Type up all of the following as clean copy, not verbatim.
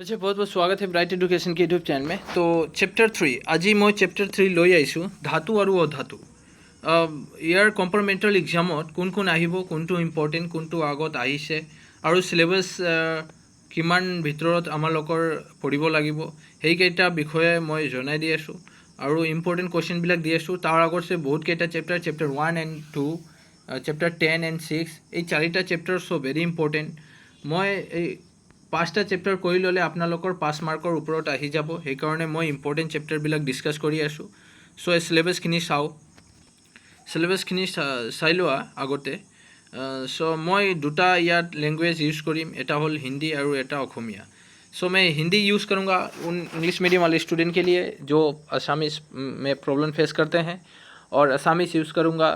अच्छा बहुत बहुत स्वागत है ब्राइट एडुकेशन के यूट्यूब चैनल में। तो चैप्टर 3 आज मैं चैप्टर 3 লৈ আহিছোঁ ধাতু আৰু অধাতু। ইয়াৰ কম্পাৰ্টমেণ্টেল এক্সামত কোন কোন আহিব, কোনটো ইম্পৰ্টেণ্ট, কোনটো আগত আহিছে আৰু সিলেবাছ কিমান ভিতৰত আমালোকৰ পঢ়িব লাগিব সেইকেইটা বিষয়ে মই জনাই দি আছোঁ আৰু ইম্পৰ্টেণ্ট কুৱেশ্যনবিলাক দি আছোঁ। তাৰ আগতে বহুত কেইটা চেপ্টাৰ 1 and 2, চেপ্টাৰ 10 and 6 এই চাৰিটা চেপ্টাৰ সো ভেৰি ইম্পৰ্টেণ্ট। মই এই 5টা চেপ্টাৰ কৰি ল'লে আপোনালোকৰ 5 মাৰ্কৰ ওপৰত আহি যাব, সেইকাৰণে মই ইম্পৰ্টেণ্ট চেপ্টাৰবিলাক ডিছকাছ কৰি আছোঁ। চ' এই চিলেবাছখিনি চাই লোৱা আগতে। চ' মই দুটা ইয়াত লেংগুৱেজ ইউজ কৰিম, এটা হ'ল हिंदी और এটা অসমীয়া। सो मैं हिंदी यूज़ करूँगा उन इंग्लिश मीडियम वाले स्टूडेंट के लिए जो असामीस में प्रॉब्लम फेस करते हैं, और असामीस यूज़ करूँगा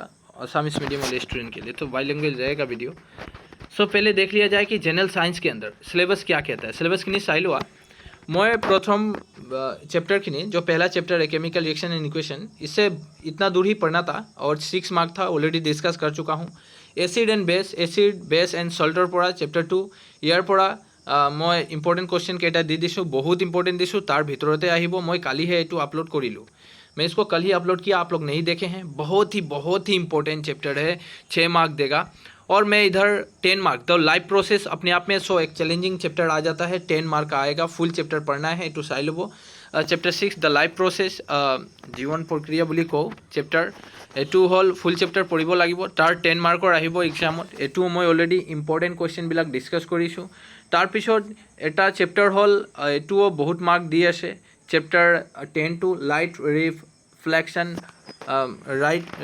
असामीस मीडियम वाले स्टूडेंट के लिए। तो बाई लैंग्वेज रहेगा वीडियो। सो पहले देख लिया जाए कि जनरल साइंस के अंदर सिलेबस क्या कहता है। सिलेबस की चाई लोआ मैं प्रथम चैप्टरखिनि जो पहला चैप्टर है केमिकल रिएक्शन एंड इक्वेशन, इससे इतना दूर ही पढ़ना था और 6 मार्क था, ऑलरेडी डिस्कस कर चुका हूँ। एसिड बेस एंड सल्टर पढ़ा चैप्टर 2 यार पढ़ा। मैं इम्पर्टेन्ट क्वेश्चन केटा दी दिसो, बहुत इम्पर्टेन्ट दिसो, तार भितरते आहिब। मैं काली है ये अपलोड करिलो, मैं इसको कल ही अपलोड किया, आप लोग नहीं देखे हैं। बहुत ही इम्पोर्टेंट चैप्टर है, 6 मार्क देगा। और मैं इधर 10 मार्क तो लाइव प्रोसेस अपने आप में सो एक चैलेंजिंग चैप्टर आ जाता है, 10 मार्क आएगा। फुल चैप्टर पढ़ना है टू साइलबो। चैप्टर 6 द लाइव प्रोसेस जीवन प्रक्रिया बुली कौ चैप्टर एटू हल फुल चैप्टर पढ़िब लागिब, तार 10 मार्कर आहिब एग्जामत। एटू मैं अलरेडी इम्पर्टेन्ट क्वेश्चन बिलाक डिस्कस करिছোঁ। तार पिছত एटा चैप्टर हल एटुओ बहुत मार्क दी आछे, chapter 10 to light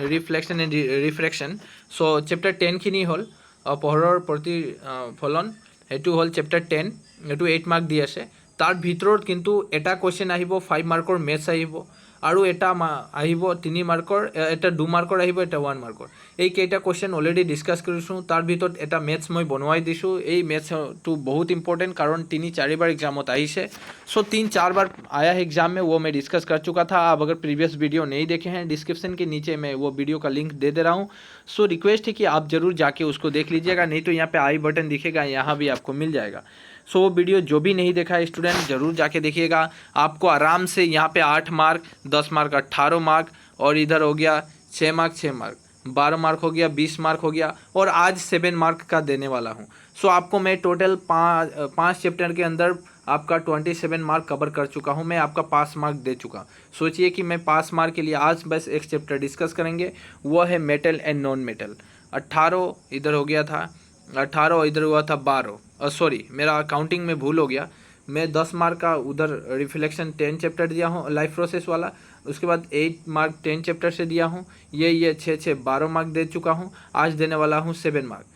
reflection and refraction. So chapter 10 खिनि हल पोहৰৰ प्रतिफलन, एटू हल चैप्टर 10, एटू 8 मार्क दी आछे। तार भितरत किन्तु एटा क्वेश्चन आहिब 5 मार्कर मेथ्स आहिब, और एटा आहिब 3 मार्कर, एटा 2 मार्कर आहिब, एटा 1 मार्कर। এই কেইটা क्वेश्चन অলরেডি ডিসকাস কৰিছোঁ। তাৰ ভিতৰত এটা মেথছ মই বনোৱাই দিছোঁ। এই মেথছটো बहुत इंपॉर्टेंट, कारण 3-4 बार एग्जामत आइसे। सो 3-4 बार आया है एग्जाम में, वो मैं डिस्कस कर चुका था। आप अगर प्रीवियस वीडियो नहीं देखे हैं, डिस्क्रिप्शन के नीचे मैं वो वीडियो का लिंक दे रहा हूँ। सो रिक्वेस्ट है कि आप ज़रूर जाके उसको देख लीजिएगा, नहीं तो यहाँ पे आई बटन दिखेगा, यहाँ भी आपको मिल जाएगा। सो वो वीडियो जो भी नहीं देखा है स्टूडेंट ज़रूर जाके देखिएगा, आपको आराम से यहाँ पे 8 मार्क, 10 मार्क, 18 मार्क, और इधर हो गया 6 मार्क, 12 मार्क हो गया, 20 मार्क हो गया, और आज 7 मार्क का देने वाला हूँ। सो आपको मैं टोटल 5 चैप्टर के अंदर आपका 27 मार्क कवर कर चुका हूँ। मैं आपका 5 मार्क दे चुका। सोचिए कि मैं 5 मार्क के लिए आज बस एक चैप्टर डिस्कस करेंगे, वो है मेटल एंड नॉन मेटल। 18 इधर हो गया था, 18 इधर हुआ था 12, सॉरी मेरा काउंटिंग में भूल हो गया। मैं 10 मार्क का उधर रिफ्लेक्शन 10 चैप्टर दिया हूँ लाइफ प्रोसेस वाला, उसके बाद 8 मार्क 10 चैप्टर से दिया हूँ। ये 6 12 मार्क दे चुका हूँ। आज देने वाला हूँ 7 मार्क,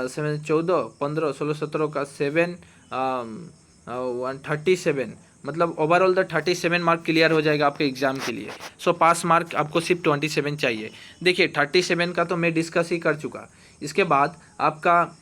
7 14 15 16 17 का 7 137, मतलब ओवरऑल द 37 मार्क क्लियर हो जाएगा आपके एग्जाम के लिए। सो 5 मार्क आपको सिर्फ 27 चाहिए। देखिए 37 का तो मैं डिस्कस ही कर चुका। इसके बाद आपका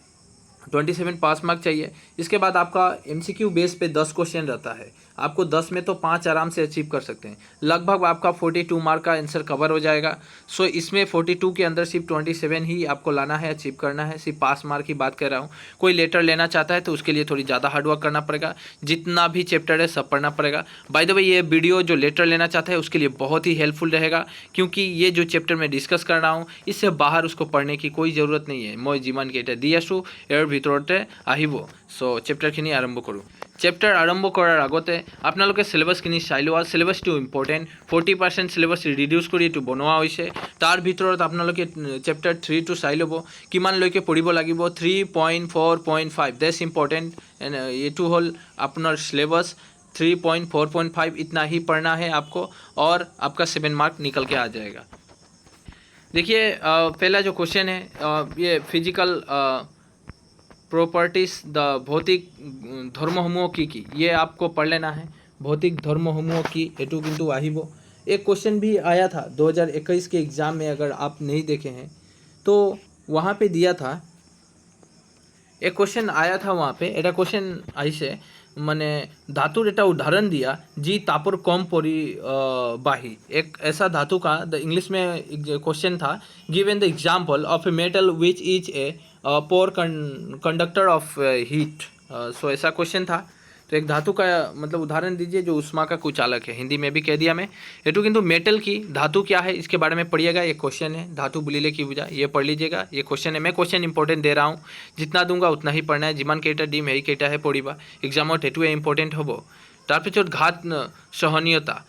27 पास मार्क चाहिए। इसके बाद आपका MCQ बेस पे 10 क्वेश्चन रहता है, आपको 10 में तो 5 आराम से अचीव कर सकते हैं। लगभग आपका 42 मार्क का आंसर कवर हो जाएगा। सो इसमें 42 के अंदर सिर्फ 27 ही आपको लाना है, अचीव करना है। सिर्फ पास मार्क की बात कर रहा हूँ। कोई लेटर लेना चाहता है तो उसके लिए थोड़ी ज़्यादा हार्डवर्क करना पड़ेगा, जितना भी चैप्टर है सब पढ़ना पड़ेगा। बाय द वे ये वीडियो जो लेटर लेना चाहता है उसके लिए बहुत ही हेल्पफुल रहेगा, क्योंकि ये जो चैप्टर मैं डिस्कस कर रहा हूँ इससे बाहर उसको पढ़ने की कोई ज़रूरत नहीं है। मैं जीवन के दी आसूँ यार ভিতৰতে আহিব। सो चैप्टरखिनि आरम्भ करूँ। चैप्टर आरम्भ करार आगते आपनालोके सिलेबासखिनि चाइ लोৱা। सिलेबासটো इम्पर्टेन्ट, 40% सिलेबास रिड्यूस কৰি এইটো বনোৱা হৈছে। তাৰ ভিতৰত আপোনালোকে चैप्टर 3 টো চাই ল'ব, কিমানলৈকে পঢ়িব লাগিব। 3.4.5 दैट्स इम्पर्टेन्ट। এইটো হ'ল আপোনাৰ सिलेबस। 3.4.5 इतना ही पढ़ना है आपको, और आपका 7 मार्क निकल के आ जाएगा। देखिए पहला जो क्वेश्चन है ये फिजिकल प्रॉपर्टीज द भौतिक धर्मসমূह की ये आपको पढ़ लेना है। भौतिक धर्मসমূह की हेतु किंतु आहिब। एक क्वेश्चन भी आया था 2021 के एग्ज़ाम में, अगर आप नहीं देखे हैं तो वहाँ पे दिया था, एक क्वेश्चन आया था वहाँ पे। एटा क्वेश्चन आइसे মানে धातुर এটা उदाहरण दिया जी तापर कम परिबाही। एक ऐसा धातु का इंग्लिश में क्वेश्चन था, given the example of a metal which is a poor conductor of heat. So ऐसा क्वेश्चन था। तो एक धातु का मतलब उदाहरण दीजिए जो उष्मा का कुचालक है, हिंदी में भी कह दिया मैं। एटू किंतु मेटल की धातु क्या है इसके बारे में पढ़िएगा, ये क्वेश्चन है, धातु बुलिले की बुझा, ये पढ़ लीजिएगा, ये क्वेश्चन है। मैं क्वेश्चन इंपॉर्टेंट दे रहा हूँ, जितना दूंगा उतना ही पढ़ना है। जिमान केटा डिम हेई केटा है पढ़िबा, एग्जामत हेतुए इम्पोर्टेंट हबो। तारपिछत घात सहनीयता,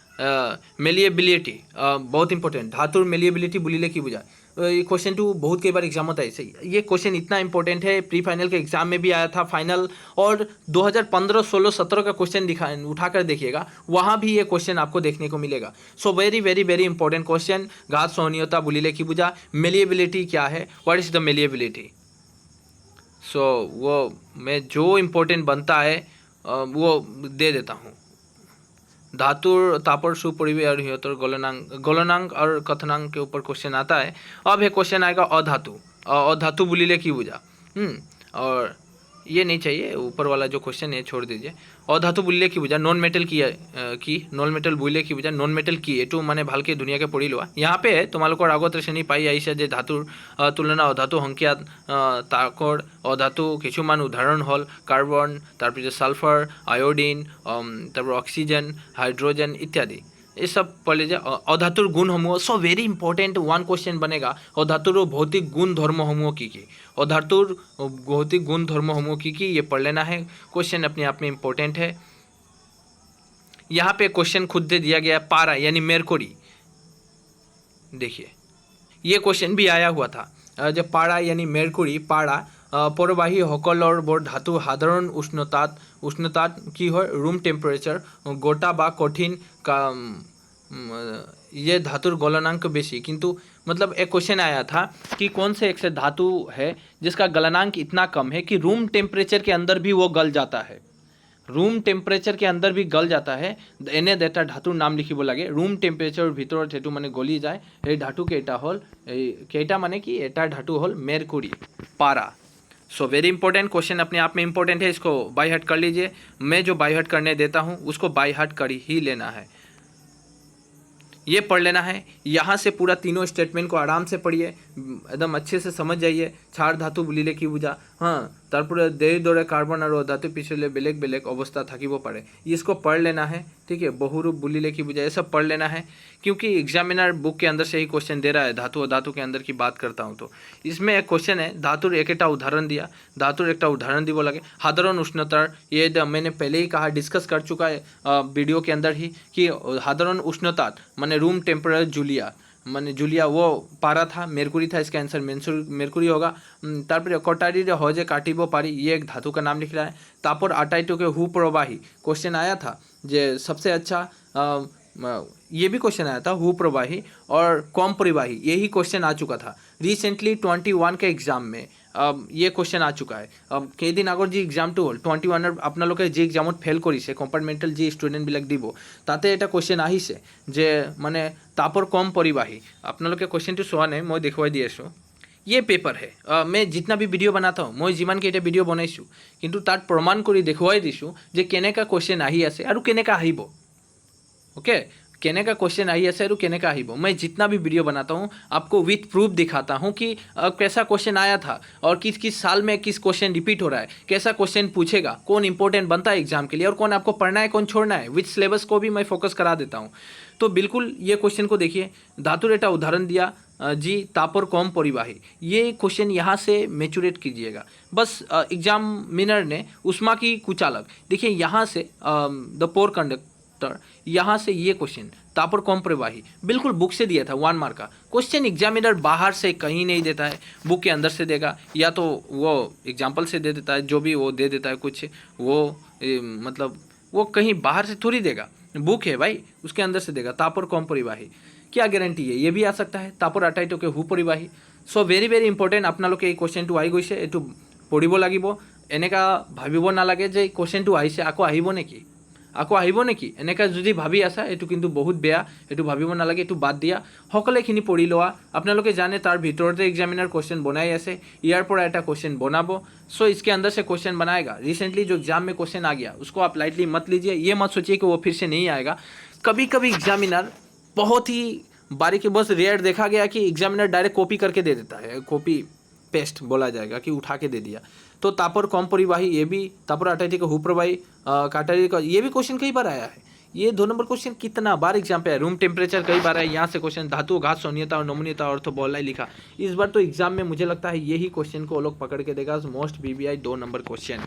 मेलिएबिलिटी बहुत इंपॉर्टेंट, धातुर मेलिएबिलिटी बुलिले की बुझा। ये क्वेश्चन टू बहुत कई बार एग्जाम होता है। ये क्वेश्चन इतना इंपॉर्टेंट है, प्री फाइनल के एग्जाम में भी आया था, फाइनल और 2015, 16, 17 का क्वेश्चन उठाकर देखिएगा, वहाँ भी ये क्वेश्चन आपको देखने को मिलेगा। सो very very very important question, घात सहनीयता बुलिले की बुझा। मेलिएबिलिटी क्या है, व्हाट इज द मेलिएबिलिटी? सो वो मैं जो इम्पोर्टेंट बनता है वो दे देता हूँ। धातुर तापर सुपरिवी और हियतर गलनांक और कथनांक के ऊपर क्वेश्चन आता है। अब ये क्वेश्चन आएगा अधातु, अधातु बुलिले की बुझा। और ये नहीं चाहिए, ऊपर वाला जो क्वेश्चन है छोड़ दीजिए। अधातु बुलिले की बुझा, नॉन मेटल की नॉन मेटल बुलिले की बुझा, नॉन मेटल की एटू माने भालके दुनिया के पढ़ी लोआ। यहाँ पे तुम्हारे आगत श्रेणी पाई आईसे जे धातुर तुलना अधातु संख्या ताकर अधातु किछुमान उदाहरण हल कार्बन, तारपिछे सालफार, आयोडिन, तारपर ऑक्सीजन, हाइड्रोजन इत्यादि। ये सब पढ़ लीजिए। अधातुर गुण समूह, so very important one question बनेगा, अधातुर भौतिक गुण धर्म समूह की अधातुर भौतिक गुण धर्म समूह की ये पढ़ लेना है। क्वेश्चन अपने आप में इंपॉर्टेंट है। यहाँ पे क्वेश्चन खुद दे दिया गया, पारा यानी मेरकुरी। देखिए ये क्वेश्चन भी आया हुआ था, जब पारा यानी मेरकुरी, पारा परबाही सकলৰ বৰ धातु साधारण उष्णतात की है रूम टेम्पारेचर गोटा बा कठिन का ये धातुर गलनांक बेसी। किंतु मतलब एक क्वेश्चन आया था कि कौन से एक से धातु है जिसका गलनांक इतना कम है कि रूम टेम्परेचर के अंदर भी वो गल जाता है, रूम टेम्परेचर के अंदर भी गल जाता है। एने देता धातुर नाम लिखिब लागे, रूम टेम्परेचर भीतर हेतु माने गली जाए। ये धातु केटा हल केटा माने कि एटा धातु हल मेरकुरी, पारा। सो वेरी इंपॉर्टेंट क्वेश्चन, अपने आप में इंपॉर्टेंट है, इसको बाय हार्ट कर लीजिए। मैं जो बाय हार्ट करने देता हूँ उसको बाय हार्ट कर ही लेना है, ये पढ़ लेना है। यहाँ से पूरा तीनों स्टेटमेंट को आराम से पढ़िए, एकदम अच्छे से समझ जाइए। क्षार धातु बुलिले की बुझा, हाँ तारपरे देरी दौरे कार्बन और धातु पिछले बेलेग बेलेग अवस्था থাকিব पारे, इसको पढ़ लेना है। ठीक है, बहुरूप बुलिले की बुझा, ये सब पढ़ लेना है, क्योंकि एग्जामिनर बुक के अंदर से ही क्वेश्चन दे रहा है। धातु और धातु के अंदर की बात करता हूँ तो इसमें एक क्वेश्चन है, धातुर एक उदाहरण दिया, धातुर एक उदाहरण दी लगे साधारण उष्णतार। ये मैंने पहले ही कहा, डिस्कस कर चुका है वीडियो के अंदर ही कि साधारण उष्णता माने रूम टेम्परेचर जूलिया, माने जूलिया वो पारा था, मेरकुरी था, इसका आंसर मेरकुरी होगा। तारपर कटारी रे हजे काटिबो पारी, ये एक धातु का नाम लिख रहा है। तापर आटाइटो के हु प्रवाही क्वेश्चन आया था, जे सबसे अच्छा ये भी क्वेश्चन आया था, हु प्रवाही और कम परिवाही, यही क्वेश्चन आ चुका था रिसेंटली 21 के एग्जाम में। ये क्वेश्चन आ चुका है। अब कई दिन आगर जी एग्जाम टू हल 21 आपलोके जी एग्जामत फेल करिसे कम्पार्टमेंटल जी स्टूडेंट बिलाक দিব, ताते এটা क्वेश्चन আহিছে যে মানে तापर कम परिवाही। आपलोके क्वेश्चन टू चोৱা নাই, मैं देखुवाई দি आছো। ये पेपर है, मैं जितना भी भिडिओ बनाता हूँ, मैं जिमान केटा भिडिओ बनाइছোঁ किंतु तात प्रमाण কৰি দেখুৱাই দিছোঁ যে কেনেকা क्वेश्चन আহি আছে আৰু কেনেকা আহিব। ओके, केने का क्वेश्चन आई ऐसे केने का आहिबो। मैं जितना भी वीडियो बनाता हूँ आपको विथ प्रूफ दिखाता हूँ कि कैसा क्वेश्चन आया था और किस किस साल में किस क्वेश्चन रिपीट हो रहा है, कैसा क्वेश्चन पूछेगा, कौन इंपॉर्टेंट बनता है एग्जाम के लिए और कौन आपको पढ़ना है कौन छोड़ना है, विथ सिलेबस को भी मैं फोकस करा देता हूँ। तो बिल्कुल ये क्वेश्चन को देखिए, धातु रेटा उदाहरण दिया जी तापर कम परिवाही, ये क्वेश्चन यहाँ से मेचुरेट कीजिएगा बस। एग्जामिनर ने उष्मा की कुचालक, देखिए यहाँ से द पोर कंडक्टर, यहाँ से ये क्वेश्चन तापर कम प्रवाही बिल्कुल बुक से दिया था 1 मार्क का क्वेश्चन। एग्जामिनर बाहर से कहीं नहीं देता है, बुक के अंदर से देगा या तो वो एग्जाम्पल से दे देता है, जो भी वो दे देता है कुछ वो मतलब वो कहीं बाहर से थोड़ी देगा, बुक है भाई उसके अंदर से देगा। तापर कम परिवाही क्या गारंटी है, ये भी आ सकता है। तापर आटाइटो के हु परिवाही। सो वेरी वेरी इंपॉर्टेंट आपलोके এই क्वेश्चन आई गई है, एटू पढ़िब लागिब। এনেকা भाविब नालागे जे क्वेश्चन आइसे आको आहिब नेকি, आको आहिब नेকি, এনেকা যদি ভাবি আছা এটু কিন্তু বহুত বেয়া, এটু ভাবিব নালাগে, এটু বাদ দিয়া সকলেখিনি পঢ়ি লোৱা। আপোনালোকে জানে তাৰ ভিতৰতে एग्जामिनर क्वेश्चन बनाई আছে, ইয়াৰ পৰা এটা क्वेश्चन बनाबो। सो इसके अंदर से क्वेश्चन बनाएगा। रिसेंटली जो एग्जाम में क्वेश्चन आ गया उसको आप लाइटली मत लीजिए, ये मत सोचिए कि वो फिर से नहीं आएगा। कभी कभी एग्जामिनर बहुत ही बारीकी, बस रेयर देखा गया कि एग्जामिनर डायरेक्ट कॉपी करके दे देता है, कॉपी पेस्ट बोला जाएगा कि उठा के दे दिया। तो तापर कम परिवाही ये भी, तापर आटाइटिक हुप्रवाही काटाइटिक ये भी क्वेश्चन कई बार आया है। ये 2 नंबर क्वेश्चन कितना बार एग्जाम पे है। रूम टेम्परेचर कई बार है, यहाँ से क्वेश्चन धातु घात सौन्यता और नमनीयता और तो बोला ही लिखा। इस बार तो एग्जाम में मुझे लगता है यही क्वेश्चन को वो लोग पकड़ के देगा, मोस्ट बीबीआई 2 नंबर क्वेश्चन।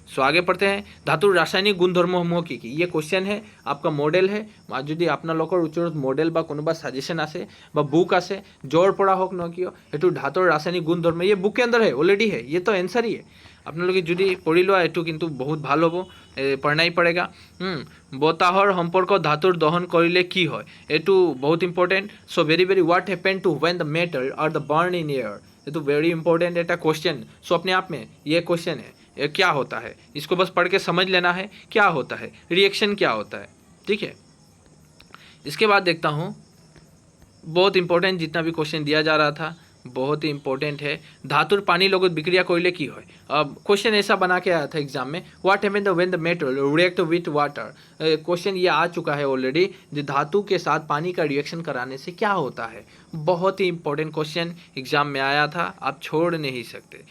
सो आगे पढ़ते हैं। धातुर रासायनिक गुणधर्मসমূह की ये क्वेश्चन है, आपका मॉडल है। যদি আপোনালোকৰ ওচৰত মডেল বা কোনোবা সাজেशन আছে বা बुक আছে जोर पढ़ा होक न कियो एटू धातुर रासायनिक गुणधर्म, ये बुक के अंदर है ऑलरेडी है, ये तो आंसर ही है। আপোনালোকে যদি পঢ়ি লোৱা এটু কিন্তু বহুত ভাল হ'ব, पढ़ना ही पड़ेगा। বতাহৰ সম্পৰ্ক ধাতুৰ দহন কৰিলে কি হয়, এটু बहुत important. So very very what happened to when the metal are the burn in air, ये तो वेरी इंपॉर्टेंट एटा क्वेश्चन। सो अपने आप में ये क्वेश्चन है, ये क्या होता है, इसको बस पढ़ के समझ लेना है क्या होता है, रिएक्शन क्या होता है, ठीक है। इसके बाद देखता हूँ, बहुत इंपॉर्टेंट जितना भी क्वेश्चन दिया जा रहा था बहुत ही इंपॉर्टेंट है। धातुर पानी लगत विक्रिया कइले की होय। अब क्वेश्चन ऐसा बना के आया था एग्जाम में, what happened when the metal react with water. Question ये आ चुका है ऑलरेडी, जो धातु के साथ पानी का रिएक्शन कराने से क्या होता है। बहुत ही इंपॉर्टेंट क्वेश्चन एग्जाम में आया था, आप छोड़ नहीं सकते।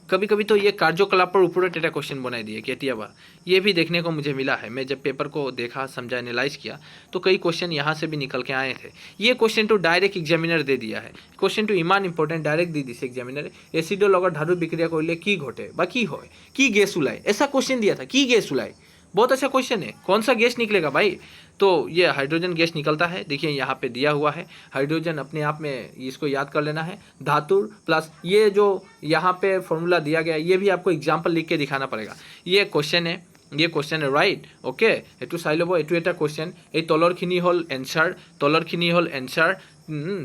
कभी कभी तो ये कार्यकलाप पर ऊपर टेटा क्वेश्चन बनाई दिए केतियाबा, ये भी देखने को मुझे मिला है। मैं जब पेपर को देखा, समझा, एनालाइज किया तो कई क्वेश्चन यहाँ से भी निकल के आए थे। ये क्वेश्चन टू डायरेक्ट एग्जामिनर दे दिया है, क्वेश्चन टू इमान इंपॉर्टेंट डायरेक्ट दी दिसे एग्जामिनर। एसिडो लगत धातु विक्रिया करले की घटे बा की होय, की गैस उलाय, ऐसा क्वेश्चन दिया था, की गैस उलाय। बहुत अच्छा क्वेश्चन है, कौन सा गैस निकलेगा भाई, तो ये हाइड्रोजन गैस निकलता है। देखिए यहाँ पे दिया हुआ है हाइड्रोजन, अपने आप में इसको याद कर लेना है। धातु प्लस ये जो यहाँ पे फॉर्मूला दिया गया, ये भी आपको एग्जाम्पल लिख के दिखाना पड़ेगा। ये क्वेश्चन है, ये क्वेश्चन है राइट, ओके। एटू चाই ল'ব, एटू এটা क्वेश्चन। এই তলৰখিনি হ'ল এনসাৰ, তলৰখিনি হ'ল এনসাৰ,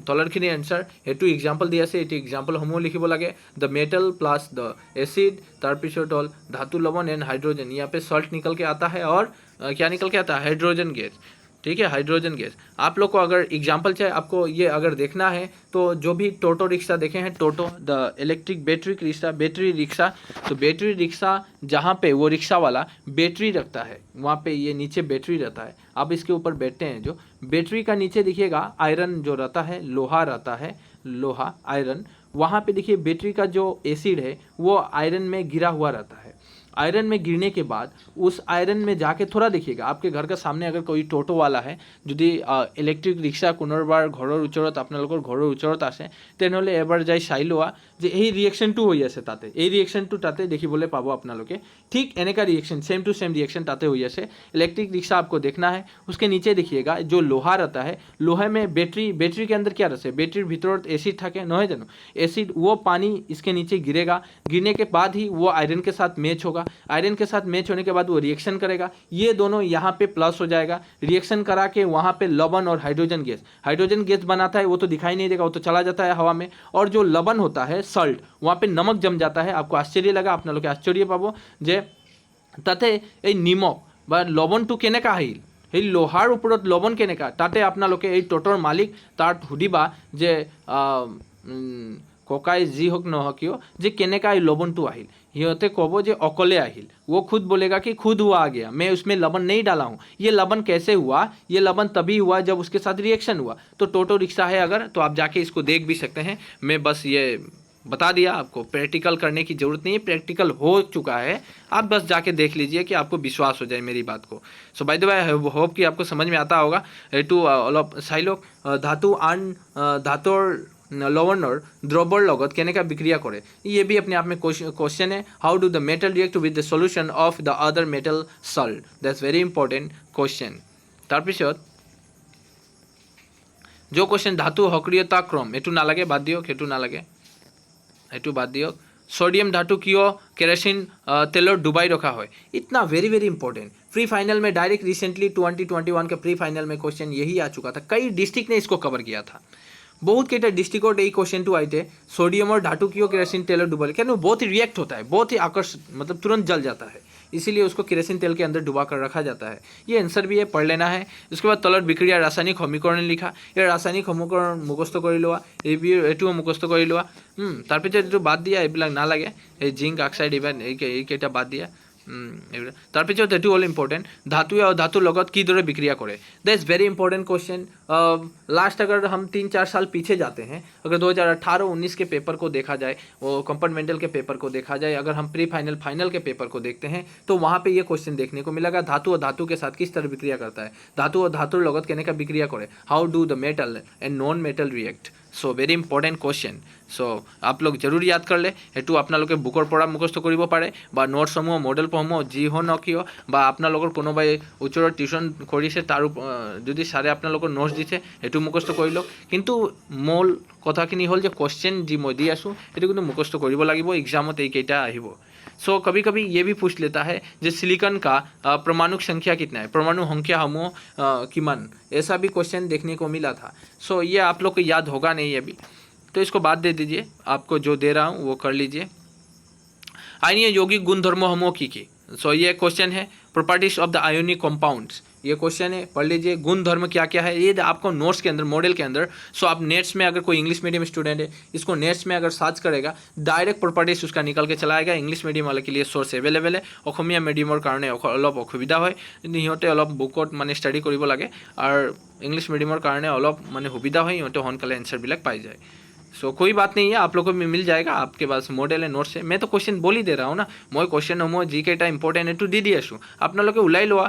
তলৰখিনি এনসাৰ। এটু एग्जाम्पल দিয়া আছে, এটু एग्जाम्पलসমূহ লিখিব লাগে। The metal plus the acid, তাৰপিছত হ'ল धातु लवण एंड हाइड्रोजन, यहाँ पे सॉल्ट निकल के आता है और क्या निकल के आता है, हाइड्रोजन गैस, ठीक है, हाइड्रोजन गैस। आप लोग को अगर एग्जाम्पल चाहे, आपको ये अगर देखना है तो जो भी टोटो रिक्शा देखे हैं, toto the electric battery rickshaw, battery रिक्शा, तो बैटरी रिक्शा जहाँ पे वो रिक्शा वाला बैटरी रखता है, वहाँ पे ये नीचे बैटरी रहता है, आप इसके ऊपर बैठते हैं, जो बैटरी का नीचे दिखिएगा आयरन जो रहता है, लोहा रहता है, लोहा आयरन, वहाँ पे देखिए बैटरी का जो एसिड है वो आयरन में गिरा हुआ रहता है। आयरन में गिरने के बाद उस आयरन में जाके थोड़ा देखिएगा, आपके घर का सामने अगर कोई टोटो वाला है, যদি ইলেক্ট্ৰিক ৰিক্সা কোনোবাৰ ঘৰৰ ওচৰত, আপোনালোকৰ ঘৰৰ ওচৰত আছে, তেনেহ'লে এবাৰ যাই চাই লোৱা যে এই ৰিয়েকশ্যনটো হৈ আছে তাতে, এই ৰিয়েকশ্যনটো তাতে দেখিবলৈ পাব আপোনালোকে। ঠিক এনেকা reaction, same to same reaction ताते हुई है। इलेक्ट्रिक रिक्शा आपको देखना है, उसके नीचे देखिएगा जो लोहा रहता है, लोहे में बैटरी, बैटरी के अंदर क्या रहता है, बैटरीर भीतर एसिड থাকে নহয় জানো, एसिड, वो पानी इसके नीचे गिरेगा, गिरने के बाद ही वो आयरन के साथ मैच होगा, आयरन के साथ मैच होने के बाद वो रिएक्शन करेगा, ये दोनों यहाँ पे प्लस हो जाएगा, रिएक्शन करा के वहाँ पे लवण और हाइड्रोजन गैस, हाइड्रोजन गैस बनाता है, वो तो दिखाई नहीं देगा, वो तो चला जाता है हवा में, और जो लवण होता है सल्ट, वहाँ पे नमक जम जाता है। आपको आश्चर्य लगा, अपना लोग आश्चर्य पाबो जे তাতে এই নিমখ বা লৱণটো কেনেকা আহিল, সেই লোহাৰ ওপৰত লৱণ কেনেকা, তাতে আপোনালোকে এই ট'টৰ মালিক তাত সুধিবা যে ককাই যি হওক নহওক কিয় যে কেনেকা এই লৱণটো আহিল, সিহঁতে ক'ব যে অকলে আহিল। वो खुद बोलेगा कि खुद हुआ आ गया, मैं उसमें लवण नहीं डाला हूँ। ये लवण कैसे हुआ, ये लवण तभी हुआ जब उसके साथ रिएक्शन हुआ। तो टोटो रिक्शा है अगर, तो आप जाके इसको देख भी सकते हैं। मैं बस ये बता दिया, आपको प्रैक्टिकल करने की ज़रूरत नहीं है, प्रैक्टिकल हो चुका है, आप बस जाके देख लीजिए कि आपको विश्वास हो जाए मेरी बात को। सो बाय द वे होप कि आपको समझ में आता होगा। टू অলপ চাই লওক, ধাতু আন ধাতুৰ লৱণৰ দ্ৰৱৰ লগত কেনেকৈ বিক্ৰিয়া কৰে, ये भी अपने आप में क्वेश्चन है। How do the metal react with the solution of the other metal salt, that's very important question. তাৰপিছত जो क्वेश्चन धातु সক্ৰিয়তা ক্ৰম, এইটো নালাগে, বাদ দিয়ক, সেইটো নালাগে, এইটো বাদ দিয়ক। सोडियम धातु कियो केरोसिन तेलर डुबाई रखा है, इतना very very important. Pre final में डायरेक्ट रिसेंटली 2021 के प्री फाइनल में क्वेश्चन यही आ चुका था, कई डिस्ट्रिक्ट ने इसको कवर किया था, बहुत केटा डिस्ट्रिक्ट यही क्वेश्चन टू आए थे। सोडियम और धातु कियो केरोसिन तेलर डुबाई, क्या बहुत ही रिएक्ट होता है, बहुत ही आकर्षक, मतलब तुरंत जल जाता है, इसीलिए उसको केरोसिन तेल के अंदर डुबा कर रखा जाता है। ये आंसर भी है, पढ़ लेना है। उसके बाद तलर विक्रिया रासायनिक समीकरण लिखा, ये रासायनिक समीकरण मुखस्त कर लोৱা, এইটো মুখস্থ কৰি লোৱা। তাৰপিছত এইটো বাদ দিয়া, এইবিলাক নালাগে, এই জিংক অক্সাইড ইভেন এইকেইটা বাদ দিয়া। তাৰপিছত এইটো হ'ল ইম্পৰ্টেণ্ট, ধাতুৱে আৰু ধাতুৰ লগত কিদৰে বিক্ৰিয়া কৰে, that's very important question. Last अगर हम 3-4 साल पीछे जाते हैं, अगर 2018-19 के पेपर को देखा जाए, वो कंपार्टमेंटल के पेपर को देखा जाए, अगर हम प्री फाइनल फाइनल के पेपर को देखते हैं तो वहाँ पे ये क्वेश्चन देखने को मिलेगा, धातु और धातु के साथ किस तरह विक्रिया करता है, धातु और धातुर লগত केनेका विक्रिया करे, how do the metal and non metal react. So very important question. So आप लोग जरूर याद कर ले, हेतु आपनालोके बुकर पढ़ा मुखस्त करिब पारे बा नोट्सসমূह मॉडेलসমূह जी हो न किय बा आपनालोकर कोनोबाई उच्चर टिउशन करिছে तार যদি সারে আপোনালোকৰ নোটছ দিছে হেতু মুখস্থ কৰি লওক, কিন্তু মূল কথাখিনি হ'ল যে क्वेश्चन जी মই দি আছোঁ সেইটো কিন্তু মুখস্থ কৰিব লাগিব, এক্সামত এইকেইটা আহিব। सो कभी कभी ये भी पूछ लेता है जो सिलिकॉन का परमाणु संख्या कितना है, परमाणु संख्या हमो किमान, ऐसा भी क्वेश्चन देखने को मिला था। सो ये आप लोग को याद होगा नहीं अभी, तो इसको बाद दे दीजिए, आपको जो दे रहा हूँ वो कर लीजिए। आइए यौगिक गुणधर्मों हमो की। सो ये क्वेश्चन है properties of the ionic compounds, ये क्वेश्चन है, पढ़ लीजिए। गुण धर्म क्या क्या है ये आपको नोट्स के अंदर, मॉडल के अंदर। सो आप नेट्स में अगर कोई इंग्लिश मीडियम स्टूडेंट है, इसको नेट्स में अगर सर्च करेगा डायरेक्ट प्रॉपर्टीज उसका निकल के चला आएगा। इंग्लिश मीडियम वाले के लिए सोर्स अवेलेबल है, অসমীয়া মিডিয়ামৰ কাৰণে অলপ অসুবিধা হয়, সিহঁতে অলপ বুকত মানে ষ্টাডি কৰিব লাগে, আৰু इंग्लिश मीडियমৰ কাৰণে অলপ মানে সুবিধা হয়, সিহঁতে সোনকালে এনচাৰবিলাক পাই যায়। सो कोई बात नहीं है, आप लोगों को मिल जाएगा, आपके पास मॉडल है, नोट्स है। मैं तो क्वेश्चन बोल ही दे रहा हूँ ना, मैं क्वेश्चन हम जी के इम्पोर्टेंट है टू दी आसो, आपनालोके ওলাই লোৱা।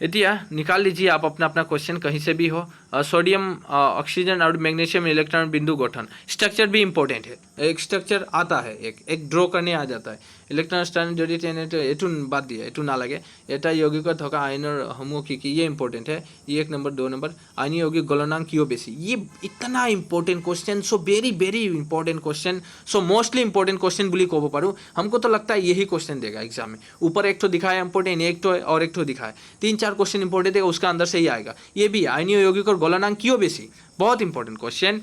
एतिया निकाल लीजिए आप अपना अपना क्वेश्चन कहीं से भी हो। सोडियम ऑक्सीजन और मैग्नीशियम इलेक्ट्रॉन बिंदु गठन, स्ट्रक्चर भी इंपॉर्टेंट है, एक स्ट्रक्चर आता है, एक ड्रॉ करने आ जाता है। इलेक्ट्रॉन स्टैंड जो एटू बाद दिया, एटू ना लगे, एटा यौगिक थका आयनर समूह की ये इंपॉर्टेंट है, ये 1 नंबर 2 नंबर। आयन यौगिक गलनांक क्यों बेसी, ये इतना इंपॉर्टेंट क्वेश्चन, सो very very important question, so mostly important question बोली कब पारूँ, हमको तो लगता है यही क्वेश्चन देगा एग्जाम में। ऊपर एक तो दिखाया इंपॉर्टेंट, एक तो और एक तो दिखाया, 3-4 क्वेश्चन इंपॉर्टेंट है, उसका अंदर से ही आएगा। ये भी आयन यौगिक गलनांक क्यों बेसी, बहुत इंपॉर्टेंट क्वेश्चन।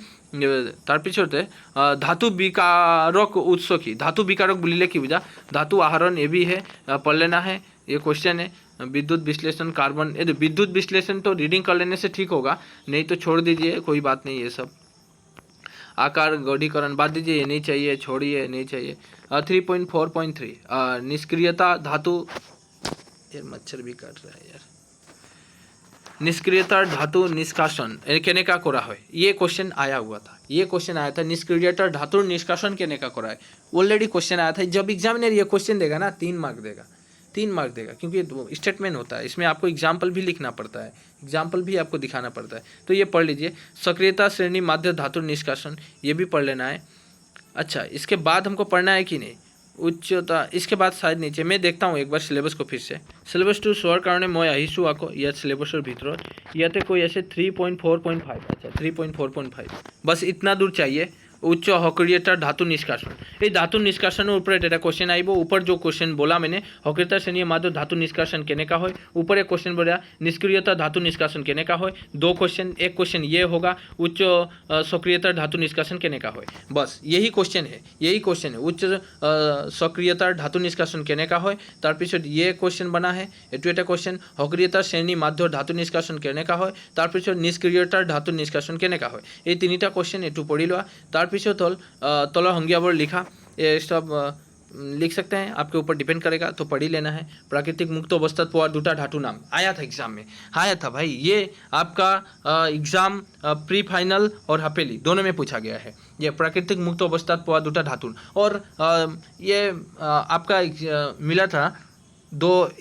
तार पिछते धातु विकारक उत्स की, धातु विकारक बुलिले कि बुझा, धातु आहरण ये भी है, पढ़ लेना है, ये क्वेश्चन है। विद्युत विश्लेषण कार्बन, ये विद्युत विश्लेषण तो रीडिंग कर लेने से ठीक होगा, नहीं तो छोड़ दीजिए, कोई बात नहीं। ये सब आकार गौढ़ीकरण बात दीजिए, ये नहीं चाहिए, छोड़िए, नहीं चाहिए। 3.4.3 निष्क्रियता धातु, यार मच्छर भी काट रहा है यार, निष्क्रियता धातु निष्कासन केने का करा है, ये क्वेश्चन आया हुआ था, ये क्वेश्चन आया था, निष्क्रियता धातु निष्कासन केने का करा है, ऑलरेडी क्वेश्चन आया था। जब एग्जामिनर ये क्वेश्चन देगा ना 3 मार्क देगा, 3 मार्क देगा, क्योंकि स्टेटमेंट होता है, इसमें आपको एग्जाम्पल भी लिखना पड़ता है, एग्जाम्पल भी आपको दिखाना पड़ता है। तो ये पढ़ लीजिए। सक्रियता श्रेणी माध्य धातु निष्कासन, ये भी पढ़ लेना है। अच्छा, इसके बाद हमको पढ़ना है कि नहीं उच्चता, इसके बाद शायद नीचे मैं देखता हूँ एक बार सिलेबस को फिर से। सिलेबस टू चोर कारण मैं आईसो आको या सिलेबसर भर इते कोई ऐसे 3.4.5, अच्छा 3.4.5, बस इतना दूर चाहिए। उच्च सक्रियतार धातु निष्कासन, ये धातु निष्कासनर ऊपर एक क्वेश्चन आइब। ऊपर जो क्वेश्चन बोला मैंने, सक्रियता श्रेणी माध्य धातु निष्कासन केनेका है, ऊपर एक क्वेश्चन बोला निष्क्रियता धातु निष्कासन केनेका है, 2 क्वेश्चन, एक क्वेश्चन ये होगा उच्च सक्रियता धातु निष्कासन केनेका है, बस यही क्वेश्चन है, यही क्वेश्चन है, उच्च सक्रियतार धातु निष्कासन केनेका है। तार पिछत ये क्वेश्चन बना है, एटू एटा क्वेश्चन सक्रियता श्रेणी माध्य धातु निष्कासन केनेका है, तार पिछत निष्क्रियतार धातु निष्कासन केनेका है, ये 3टा क्वेश्चन एटू पढ़ी लोआ। तार पिछत हल तल संज्ञावर लिखा, ये सब लिख सकते हैं, आपके ऊपर डिपेंड करेगा, तो पढ़ ही लेना है। प्राकृतिक मुक्त अवस्था पोआ 2टा धातु नाम आया था एग्जाम में, आया था भाई, ये आपका एग्जाम प्री फाइनल और हपेली दोनों में पूछा गया है। ये प्राकृतिक मुक्त अवस्था पोआ 2टा धातु, और ये आपका मिला था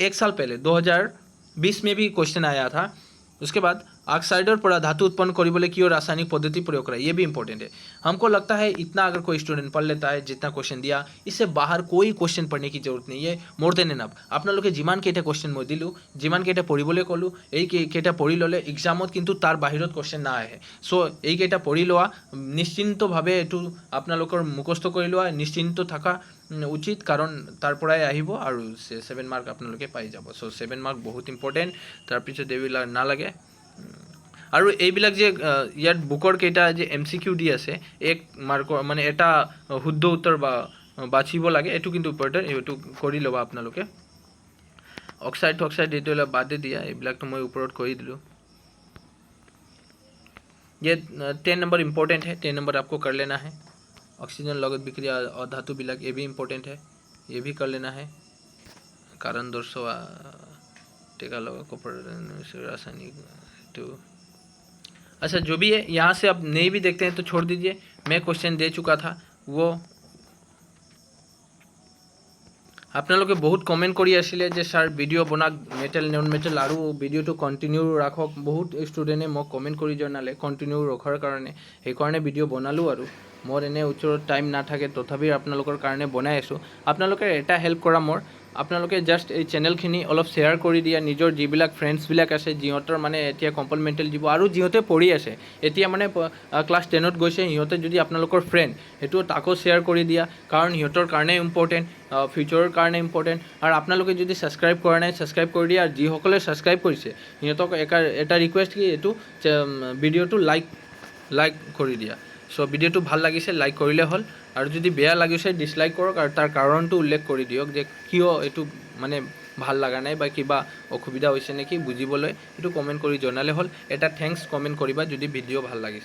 1 साल पहले 2020 में भी क्वेश्चन आया था। उसके बाद ऑक्साइडर पड़ा धातु उत्पन्न करिबले की रासायनिक पद्धति प्रयोग करा, ये भी इंपॉर्टेंट है। हमको लगता है इतना अगर कोई स्टूडेंट पढ़ लेता है, जितना क्वेश्चन दिया, इससे बाहर कोई क्वेश्चन पढ़ने की जरूरत नहीं है। मोर देन एनाफ आपनालोके जिमान केटा क्वेश्चन मैं दिलू, जिमान केटा पढ़िबले कलू, এই কেটা পঢ়ি ল'লে এক্সামত কিন্তু তাৰ বাহিৰত क्वेश्चन না আহে। সো এই কেটা পঢ়ি লোৱা, নিশ্চিন্তভাৱে এইটো আপোনালোকৰ মুখস্থ কৰি লোৱা, নিশ্চিন্ত থকা উচিত, কাৰণ তাৰ পৰাই আহিব আৰু 7 মাৰ্ক আপোনালোকে পাই যাব। সো 7 মাৰ্ক বহুত ইম্পৰ্টেণ্ট, তাৰপিছত এইবিলাক নালাগে। আৰু এইবিলাক যে ইয়াত বুকৰ কেইটা যে MCQ দি আছে, 1 মাৰ্কৰ মানে এটা শুদ্ধ উত্তৰ বা বাছিব লাগে, এইটো কিন্তু ইম্পৰ্টেণ্ট, এইটো কৰি ল'বা আপোনালোকে। অক্সাইড এইটো বাদে দিয়া, এইবিলাকতো মই ওপৰত কৰি দিলোঁ। ये 10 नंबर इम्पोर्टेंट है, 10 नंबर आपको कर लेना है। ऑक्सीजन लगत विक्रिया और धातु बिलक, ये भी इम्पोर्टेंट है, ये भी कर लेना है। कारण दर्शवा टीका लगा कॉपर रासायनिक तो अच्छा जो भी है यहाँ से अब नहीं भी देखते हैं तो छोड़ दीजिए। मैं क्वेश्चन दे चुका था वो আপোনালোকে বহুত কমেণ্ট কৰি আছিলে যে ছাৰ ভিডিঅ' বনাক মেটেল নন মেটেল আৰু ভিডিঅ'টো কণ্টিনিউ ৰাখক। বহুত ষ্টুডেণ্টে মোক কমেণ্ট কৰি জনালে কণ্টিনিউ ৰখাৰ কাৰণে, সেইকাৰণে ভিডিঅ' বনালোঁ। আৰু মোৰ এনে ওচৰত টাইম নাথাকে, তথাপি আপোনালোকৰ কাৰণে বনাই আছোঁ। আপোনালোকে এটা হেল্প কৰা মোৰ, আপোনালোকে জাষ্ট এই চেনেলখিনি অলপ শ্বেয়াৰ কৰি দিয়া নিজৰ যিবিলাক ফ্ৰেণ্ডছবিলাক আছে, যিহঁতৰ মানে এতিয়া কম্পাৰ্টমেণ্টেল দিব আৰু যিহঁতে পঢ়ি আছে এতিয়া মানে ক্লাছ 10ত গৈছে, সিহঁতে যদি আপোনালোকৰ ফ্ৰেণ্ড সেইটো তাকো শ্বেয়াৰ কৰি দিয়া, কাৰণ সিহঁতৰ কাৰণে ইম্পৰ্টেণ্ট, ফিউচাৰৰ কাৰণে ইম্পৰ্টেণ্ট। আৰু আপোনালোকে যদি ছাবস্ক্ৰাইব কৰা নাই ছাবস্ক্ৰাইব কৰি দিয়া। আৰু যিসকলে ছাবস্ক্ৰাইব কৰিছে সিহঁতক এটা ৰিকুৱেষ্ট কি এইটো ভিডিঅ'টো লাইক কৰি দিয়া। চ' ভিডিঅ'টো ভাল লাগিছে লাইক কৰিলে হ'ল, আৰু যদি বেয়া লাগিছে ডিছলাইক কৰক আৰু তাৰ কাৰণটো উল্লেখ কৰি দিয়ক যে কিয় এইটো মানে ভাল লগা নাই বা কিবা অসুবিধা হৈছে নেকি বুজিবলৈ, এইটো কমেণ্ট কৰি জনালে হ'ল। এটা থেংকছ কমেণ্ট কৰিবা যদি ভিডিঅ' ভাল লাগিছে।